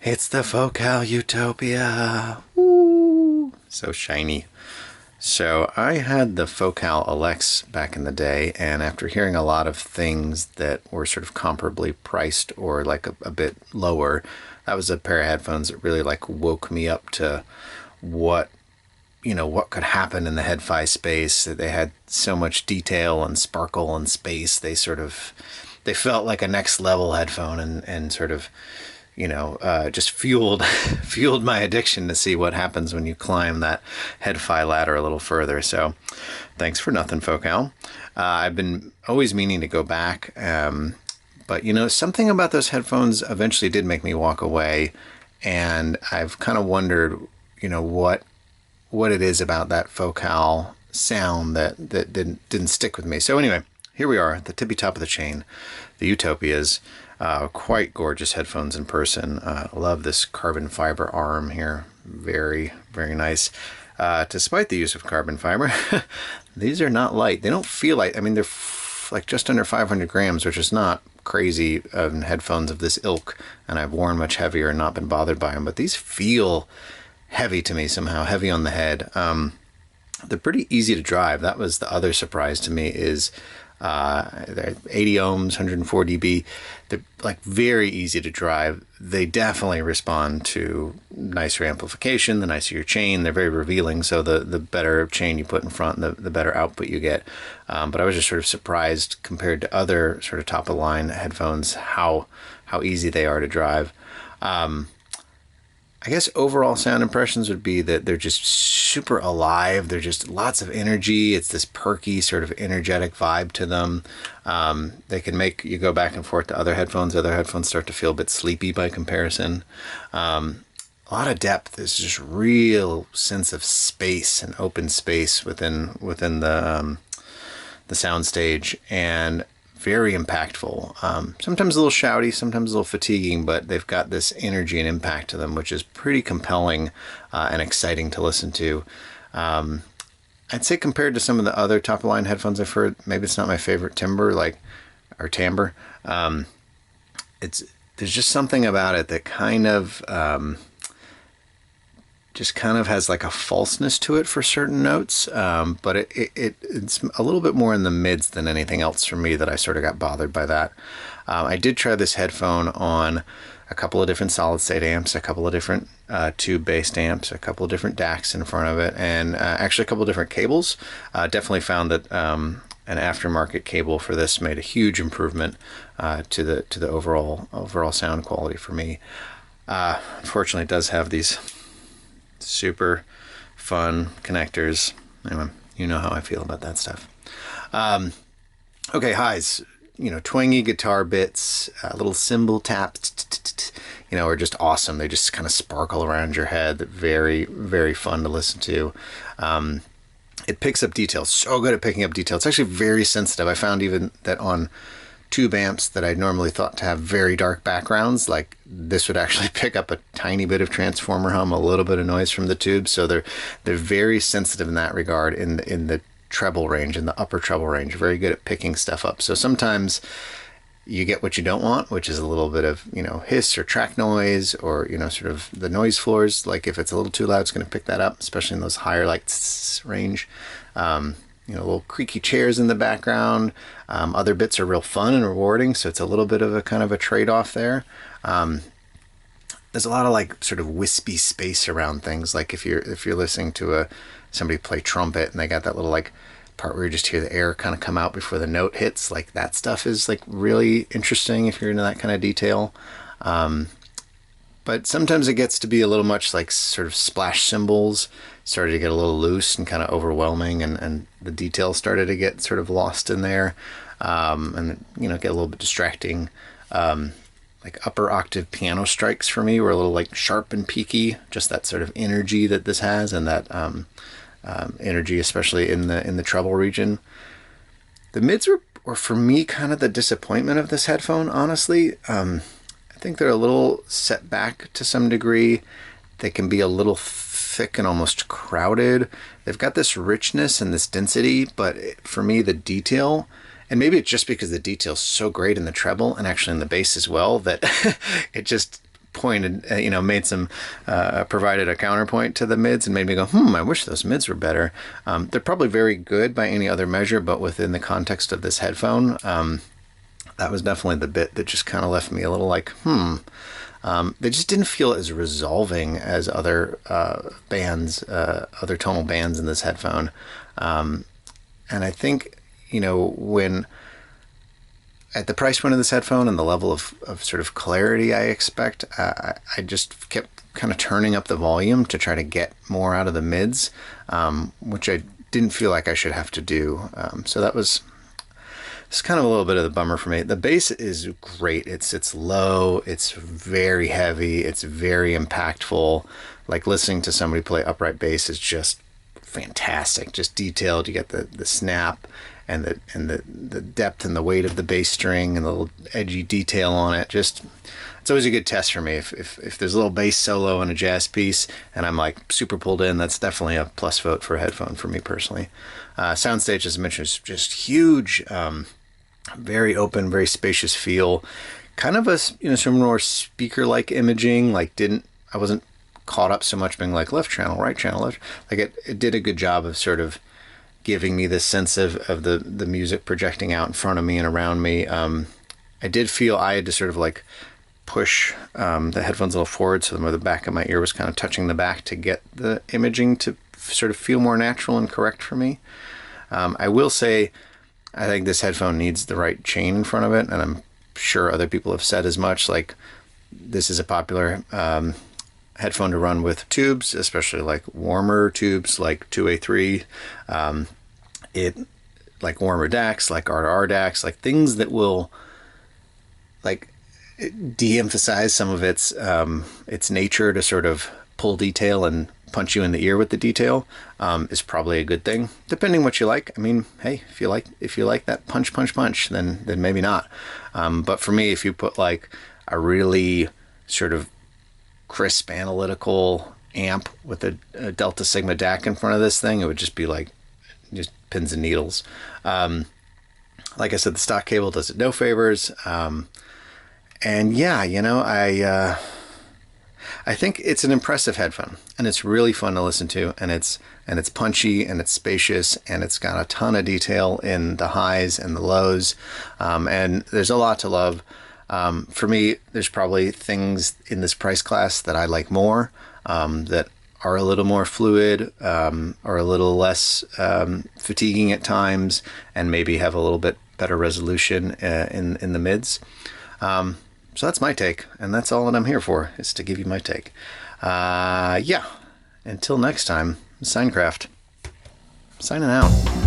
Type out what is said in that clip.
It's the Focal Utopia. Woo! So shiny. So I had the Focal Alex back in the day, and after hearing a lot of things that were sort of comparably priced or like a bit lower, that was a pair of headphones that really like woke me up to what what could happen in the head-fi space. They had so much detail and sparkle and space. They felt like a next level headphone, and sort of just fueled fueled my addiction to see what happens when you climb that head-fi ladder a little further. So thanks for nothing, Focal. I've been always meaning to go back, but something about those headphones eventually did make me walk away, and I've kind of wondered what it is about that Focal sound that didn't stick with me. So anyway, here we are, the tippy top of the chain, the Utopias. Quite gorgeous headphones in person. I love this carbon fiber arm here. Very, very nice. Despite the use of carbon fiber, these are not light. They don't feel light. I mean, they're like just under 500 grams, which is not crazy in headphones of this ilk. And I've worn much heavier and not been bothered by them. But these feel heavy to me somehow, heavy on the head. They're pretty easy to drive. That was the other surprise to me is they're 80 ohms, 104 dB. They're like very easy to drive. They definitely respond to nicer amplification, the nicer your chain. They're very revealing, so the better chain you put in front, the better output you get. But I was just sort of surprised compared to other sort of top of line headphones how easy they are to drive. I guess overall sound impressions would be that they're just super alive. They're just lots of energy. It's this perky sort of energetic vibe to them. They can make you go back and forth to other headphones. Other headphones start to feel a bit sleepy by comparison. A lot of depth. There's just real sense of space and open space within the sound stage, and very impactful. Sometimes a little shouty, sometimes a little fatiguing, but they've got this energy and impact to them, which is pretty compelling and exciting to listen to. I'd say compared to some of the other top of line headphones I've heard, maybe it's not my favorite timbre, or timbre. There's just something about it that kind of has like a falseness to it for certain notes, but it's a little bit more in the mids than anything else for me that I sort of got bothered by that. I did try this headphone on a couple of different solid state amps, a couple of different tube based amps, a couple of different DACs in front of it, and actually a couple of different cables. Definitely found that an aftermarket cable for this made a huge improvement to the overall sound quality for me. Unfortunately, it does have these super fun connectors. Anyway, you know how I feel about that stuff. Okay, highs. Twangy guitar bits, little cymbal taps, are just awesome. They just kind of sparkle around your head. They're very, very fun to listen to. It picks up details. So good at picking up detail. It's actually very sensitive. I found even that on tube amps that I normally thought to have very dark backgrounds, like this would actually pick up a tiny bit of transformer hum, a little bit of noise from the tube. So they're very sensitive in that regard in the treble range, in the upper treble range. Very good at picking stuff up. So sometimes you get what you don't want, which is a little bit of hiss or track noise, or sort of the noise floors. Like if it's a little too loud, it's going to pick that up, especially in those higher like range. Little creaky chairs in the background. Other bits are real fun and rewarding, so it's a little bit of a kind of a trade-off there. There's a lot of like sort of wispy space around things. Like if you're listening to somebody play trumpet and they got that little like part where you just hear the air kind of come out before the note hits, like that stuff is like really interesting if you're into that kind of detail. But sometimes it gets to be a little much, like sort of splash cymbals started to get a little loose and kind of overwhelming, and the details started to get sort of lost in there, and get a little bit distracting. Like upper octave piano strikes for me were a little like sharp and peaky, just that sort of energy that this has, and that energy especially in the treble region. The mids were for me kind of the disappointment of this headphone, honestly. I think they're a little set back to some degree. They can be a little thick and almost crowded. They've got this richness and this density, but for me, the detail, and maybe it's just because the detail's so great in the treble and actually in the bass as well, that it just pointed, made some, provided a counterpoint to the mids and made me go, I wish those mids were better. They're probably very good by any other measure, but within the context of this headphone, that was definitely the bit that just kind of left me a little like, they just didn't feel as resolving as other other tonal bands in this headphone. And I think, when at the price point of this headphone and the level of sort of clarity I expect, I just kept kind of turning up the volume to try to get more out of the mids, which I didn't feel like I should have to do. So it's kind of a little bit of the bummer for me. The bass is great. It's low. It's very heavy. It's very impactful. Like listening to somebody play upright bass is just fantastic. Just detailed. You get the snap and the depth and the weight of the bass string and the little edgy detail on it. Just, it's always a good test for me. If there's a little bass solo in a jazz piece and I'm like super pulled in, that's definitely a plus vote for a headphone for me personally. Soundstage, as I mentioned, is just huge. Very open, very spacious feel. Kind of a, some more speaker-like imaging. I wasn't caught up so much being like left channel, right channel, left. Like it did a good job of sort of giving me this sense of the music projecting out in front of me and around me. I did feel I had to sort of like push the headphones a little forward so the back of my ear was kind of touching the back to get the imaging to sort of feel more natural and correct for me. I will say, I think this headphone needs the right chain in front of it, and I'm sure other people have said as much. Like, this is a popular headphone to run with tubes, especially like warmer tubes like 2A3, like warmer DACs, like R2R DACs, like things that will like de-emphasize some of its nature to sort of pull detail and punch you in the ear with the detail, is probably a good thing, depending what you like. I mean, hey, if you like that punch, then maybe not. But for me, if you put like a really sort of crisp analytical amp with a Delta Sigma DAC in front of this thing, it would just be like just pins and needles. Like I said, the stock cable does it no favors. And yeah, I think it's an impressive headphone, and it's really fun to listen to, and it's punchy, and it's spacious, and it's got a ton of detail in the highs and the lows, and there's a lot to love. For me, there's probably things in this price class that I like more, that are a little more fluid, or a little less fatiguing at times, and maybe have a little bit better resolution in the mids. So that's my take, and that's all that I'm here for, is to give you my take. Yeah, until next time, Signcraft, signing out.